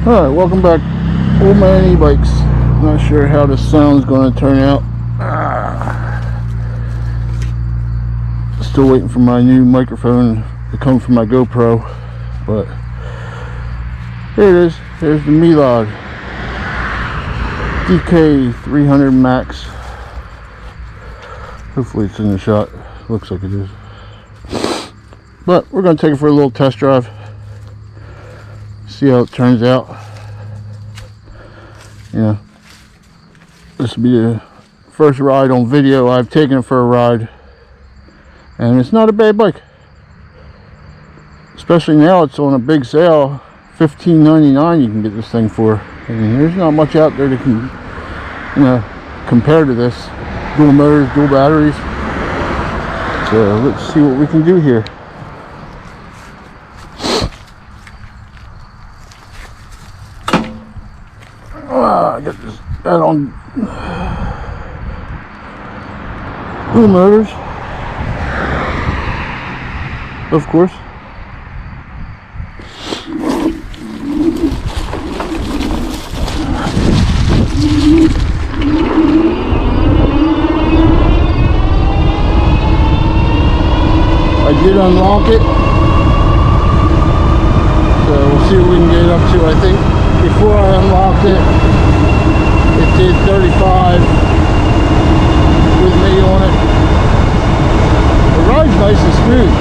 Alright, welcome back. Old Man E-Bikes. Not sure how the sound's going to turn out. Still waiting for my new microphone to come from my GoPro. But here it is. Here's the Meelod DK300 Max. Hopefully it's in the shot. Looks like it is. But we're going to take it for a little test drive. See how it turns out. Yeah, this will be the first ride on video I've taken it for a ride, and it's not a bad bike. Especially now it's on a big sale, $15.99 you can get this thing for, and there's not much out there that can, compare to this. Dual motors, dual batteries. So let's see what we can do here. I got that on dual motors, of course. I did unlock it, so we'll see what we can get it up to. I think before I unlocked it, it did 35 with me on it. The ride's nice and smooth.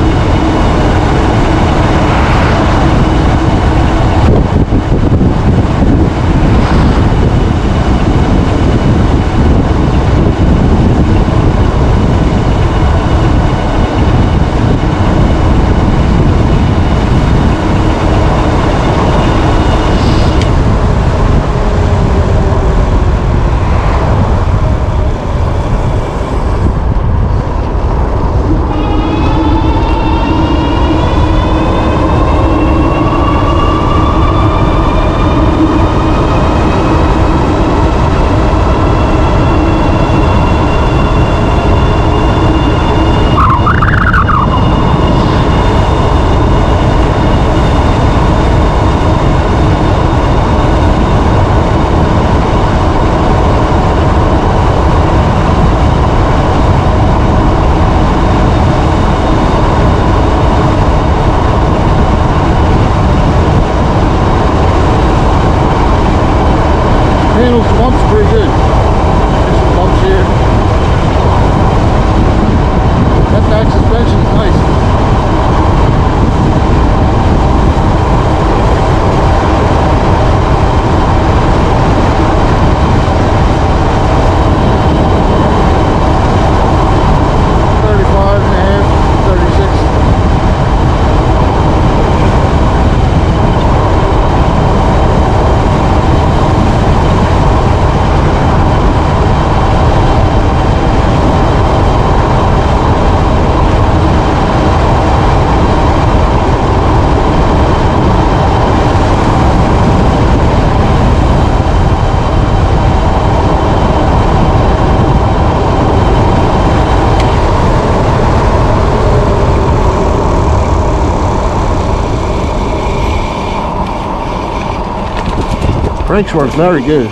Handles the bumps pretty good. There's some bumps here. That back suspension is nice. Brakes work very good.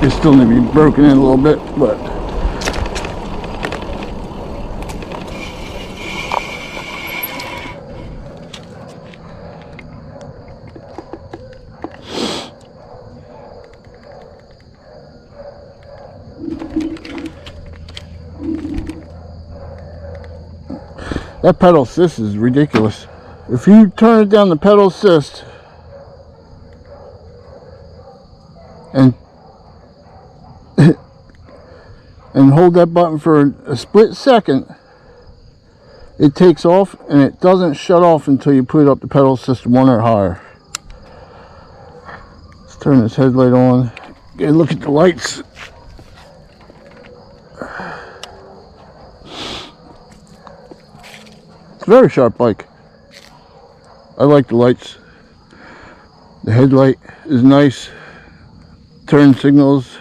They still need to be broken in a little bit, but that pedal assist is ridiculous. If you turn it down the pedal assist and hold that button for a split second, it takes off and it doesn't shut off until you put up the pedal assist one or higher. Let's turn this headlight on. Get a look at the lights. It's a very sharp bike. I like the lights. The headlight is nice. Turn signals.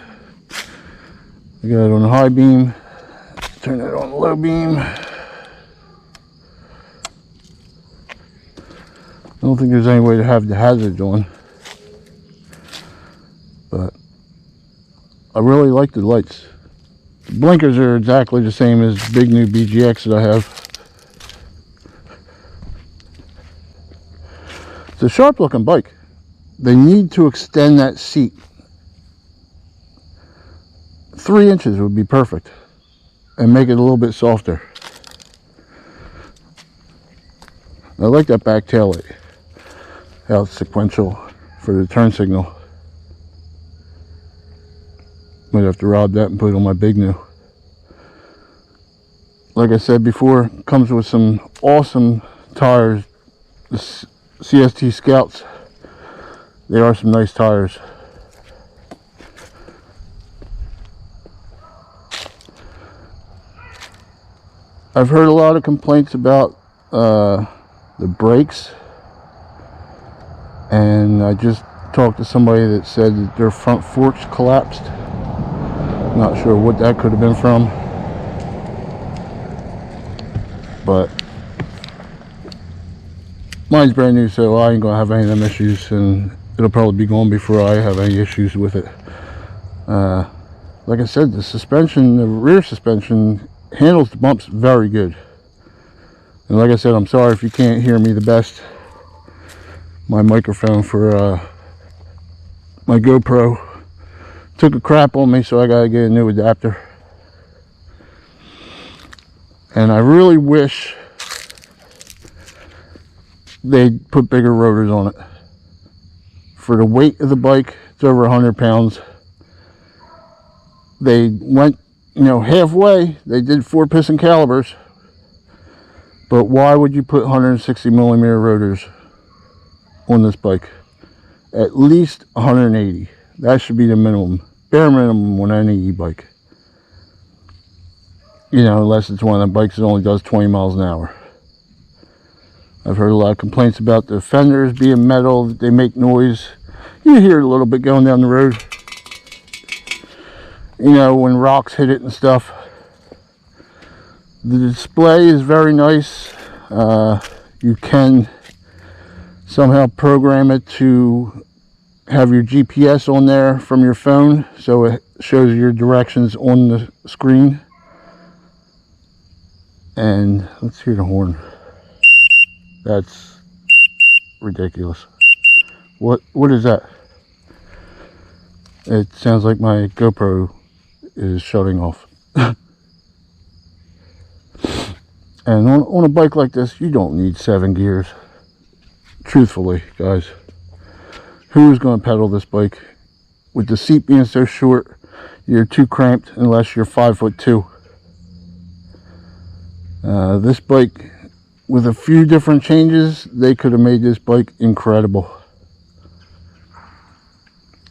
I got it on the high beam. Turn it on the low beam. don't think there's any way to have the hazards on, but I really like the lights. The blinkers are exactly the same as the big new BGX that I have. It's a sharp looking bike. They need to extend that seat. 3 inches would be perfect, and make it a little bit softer. I like that back tail light, how it's sequential for the turn signal. Might have to rob that and put it on my big new. Like I said before, comes with some awesome tires. The CST Scouts, they are some nice tires. I've heard a lot of complaints about the brakes, and I just talked to somebody that said that their front forks collapsed. Not sure what that could have been from, but mine's brand new, so I ain't gonna have any of them issues, and it'll probably be gone before I have any issues with it. Like I said, the suspension, the rear suspension, handles the bumps very good. And like I said, I'm sorry if you can't hear me the best. My microphone for my GoPro took a crap on me, so I gotta get a new adapter. And I really wish they'd put bigger rotors on it. For the weight of the bike, it's over 100 pounds. They went, halfway. They did 4-piston calibers, but why would you put 160 millimeter rotors on this bike? At least 180. That should be the minimum, bare minimum on any e-bike. Unless it's one of the bikes that only does 20 miles an hour. I've heard a lot of complaints about the fenders being metal, that they make noise. You hear it a little bit going down the road. When rocks hit it and stuff. The display is very nice. You can somehow program it to have your GPS on there from your phone, so it shows your directions on the screen. And let's hear the horn. That's ridiculous. What is that? It sounds like my GoPro is shutting off. And on a bike like this, you don't need 7 gears. Truthfully, guys. Who's going to pedal this bike? With the seat being so short, you're too cramped unless you're 5'2". This bike, with a few different changes, they could have made this bike incredible.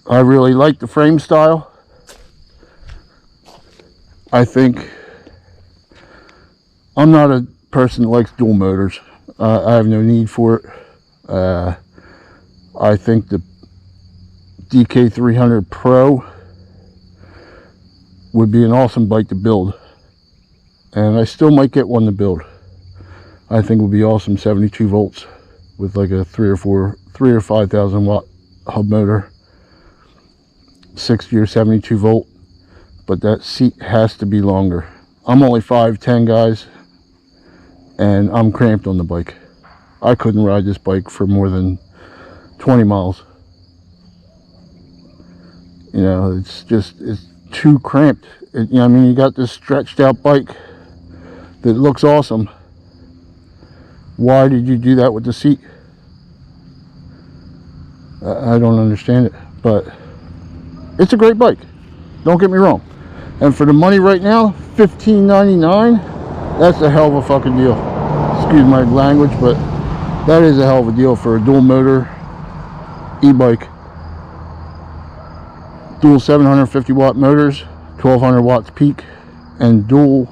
I really like the frame style. I think I'm not a person that likes dual motors. I have no need for it. I think the DK300 Pro would be an awesome bike to build, and I still might get one to build. I think it would be awesome. 72 volts with like a 3 or 5,000 watt hub motor, 60 or 72 volt, but that seat has to be longer. I'm only 5'10", guys, and I'm cramped on the bike. I couldn't ride this bike for more than 20 miles. It's too cramped. You got this stretched out bike that looks awesome. Why did you do that with the seat? I don't understand it, but it's a great bike. Don't get me wrong. And for the money right now, $15.99, that's a hell of a fucking deal. Excuse my language, but that is a hell of a deal for a dual motor e-bike. Dual 750 watt motors, 1200 watts peak, and dual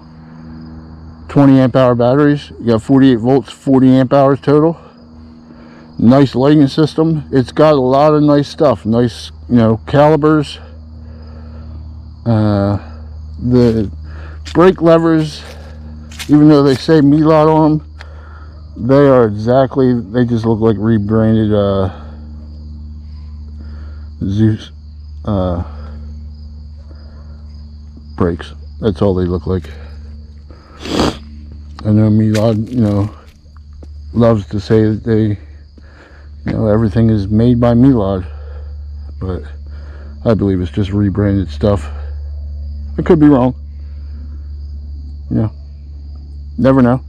20 amp hour batteries. You got 48 volts, 40 amp hours total. Nice lighting system. It's got a lot of nice stuff. Nice, calibers. The brake levers, even though they say Meelod on them, They are exactly, they just look like rebranded Zeus brakes. That's all they look like. I know Meelod, loves to say that they, everything is made by Meelod, but I believe it's just rebranded stuff. I could be wrong. Never know.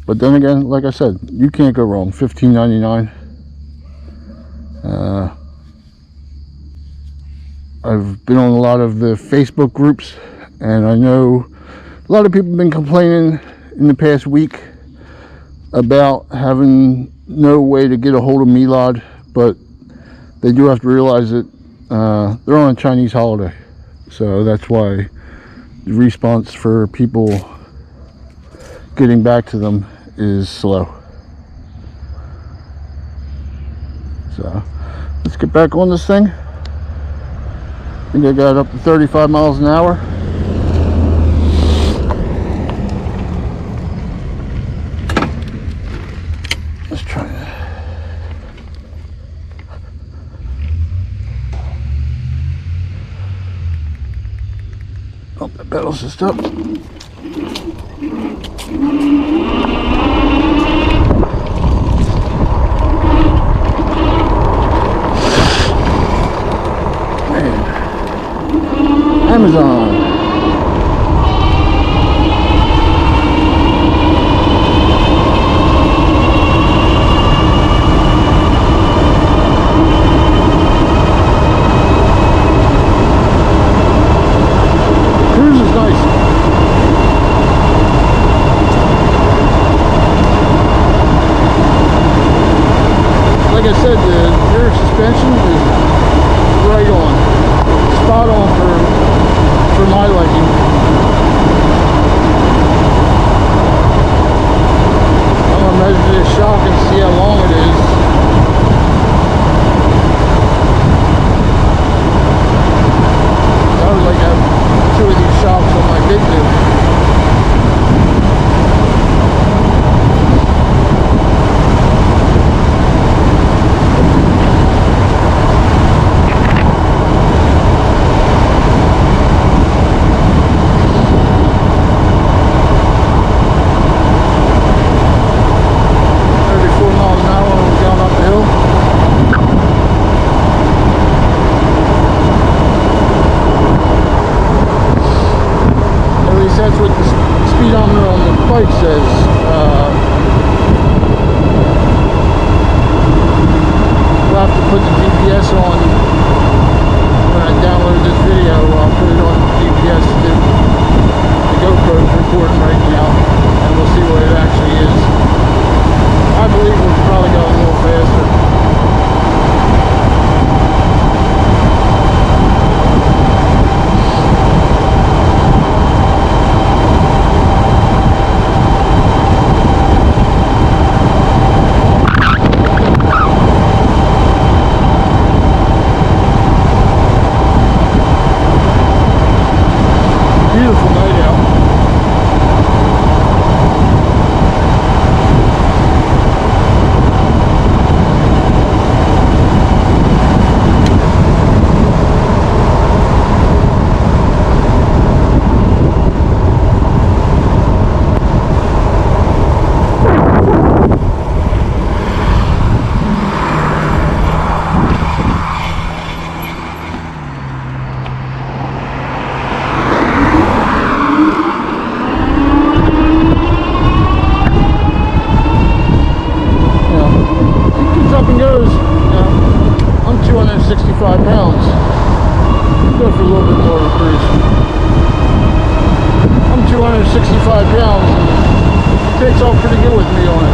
But then again, like I said, you can't go wrong. $15.99. I've been on a lot of the Facebook groups, and I know a lot of people have been complaining in the past week about having no way to get a hold of Meelod, but they do have to realize that they're on a Chinese holiday, so that's why the response for people getting back to them is slow. So let's get back on this thing. I think I got up to 35 miles an hour. Let's try that. Oh, that pedal's just up. Amazon. Cruise is nice. Like I said, the rear suspension is right on, spot on for my liking. I'm gonna measure this shock and see how long it is. I would like to have 2 of these shocks on my big dude. That's what the speedometer on the bike says. We'll have to put the GPS on when I download this video. I'll put it on the GPS. The GoPro is recording right now, and we'll see what it actually is. I believe we'll probably go a little faster. Beautiful night out. Up and goes. I'm 265 pounds. Go for a little bit more of a cruise. I'm 265 pounds. It takes off pretty good with me on it.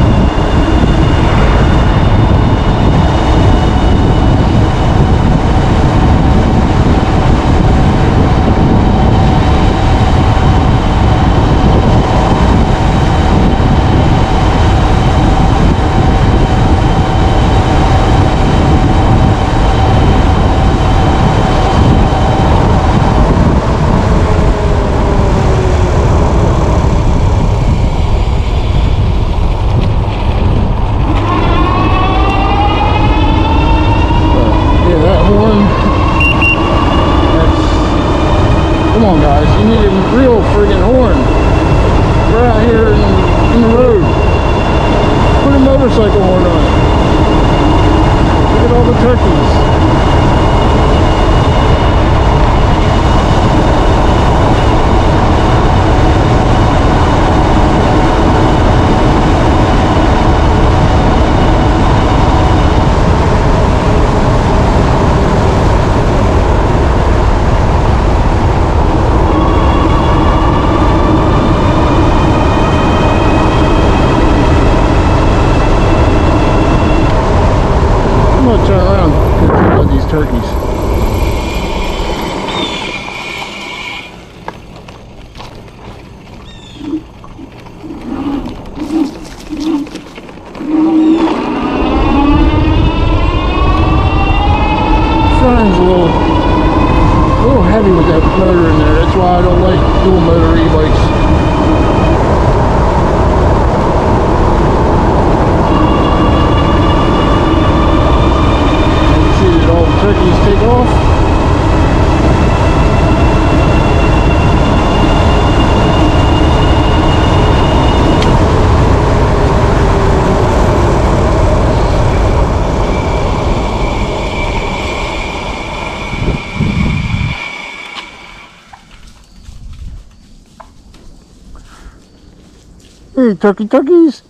Hey, turkeys.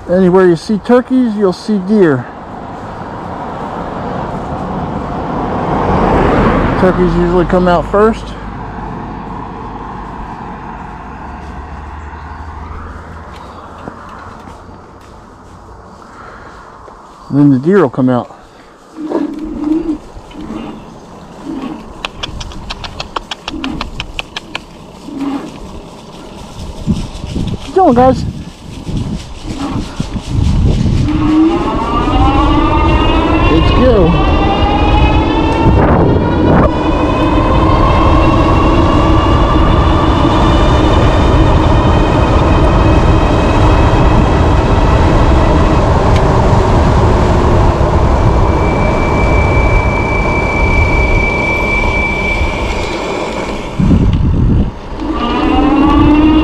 Anywhere you see turkeys, you'll see deer. Turkeys usually come out first. And then the deer will come out. What you doing, guys? Let's go.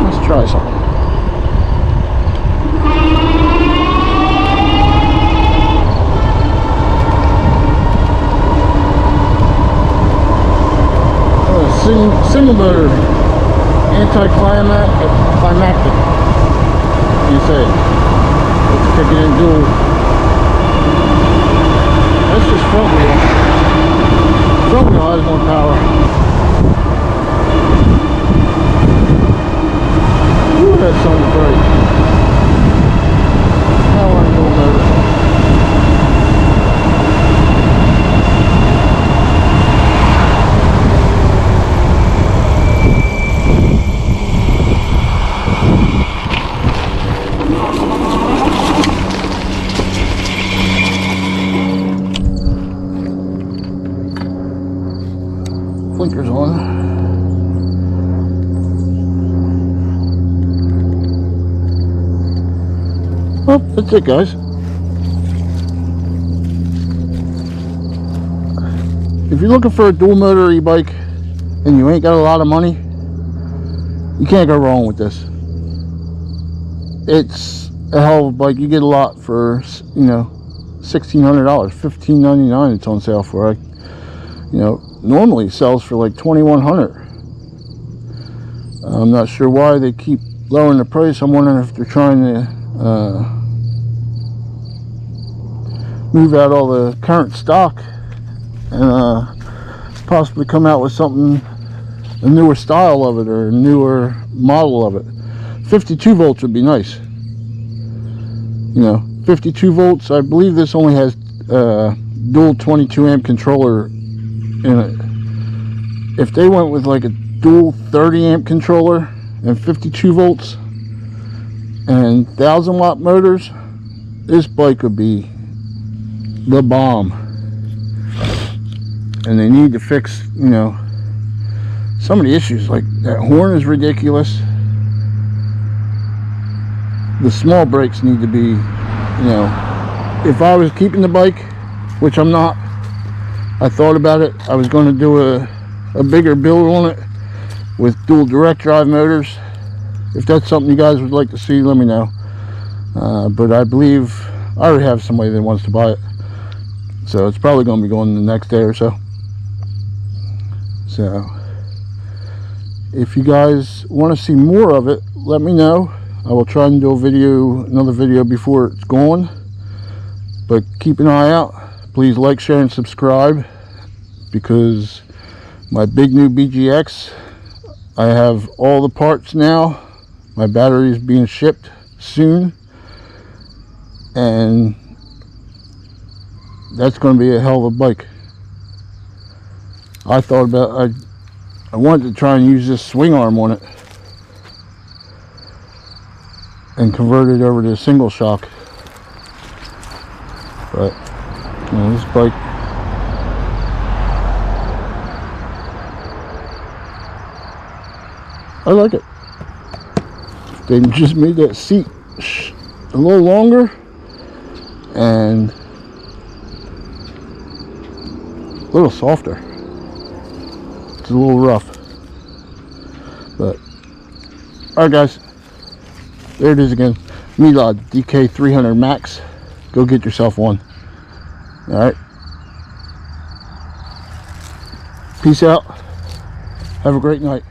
Let's try something. Single motor, anticlimactic, you say. Let's kick it in dual. That's just front wheel. Front wheel has more power. Ooh, that sounds great. Now we're in dual motor. Blinkers on. Well, that's it, guys. If you're looking for a dual motor e-bike and you ain't got a lot of money, you can't go wrong with this. It's a hell of a bike. You get a lot for, you know, $1,600, $1,599 it's on sale for. You know, normally it sells for like $2,100. I'm not sure why they keep lowering the price. I'm wondering if they're trying to move out all the current stock and possibly come out with something, a newer style of it or a newer model of it. 52 volts would be nice. You know, 52 volts. I believe this only has dual 22 amp controller in it. If they went with like a dual 30 amp controller and 52 volts and 1,000 watt motors, this bike would be the bomb. And they need to fix, you know, some of the issues. Like that horn is ridiculous. The small brakes need to be, you know, if I was keeping the bike, which I'm not, I thought about it. I was going to do a bigger build on it with dual direct drive motors. If that's something you guys would like to see, let me know. But I believe I already have somebody that wants to buy it, so it's probably going to be going the next day or so. So if you guys want to see more of it, let me know. I will try and do another video before it's gone. But keep an eye out. Please like, share, and subscribe, because my big new BGX, I have all the parts now. My battery is being shipped soon, and that's going to be a hell of a bike. I thought about, I wanted to try and use this swing arm on it and convert it over to a single shock, but you know, this bike, I like it. They just made that seat a little longer and a little softer. It's a little rough, but alright guys, there it is again. Meelod DK300 Max. Go get yourself one. Alright, peace out, have a great night.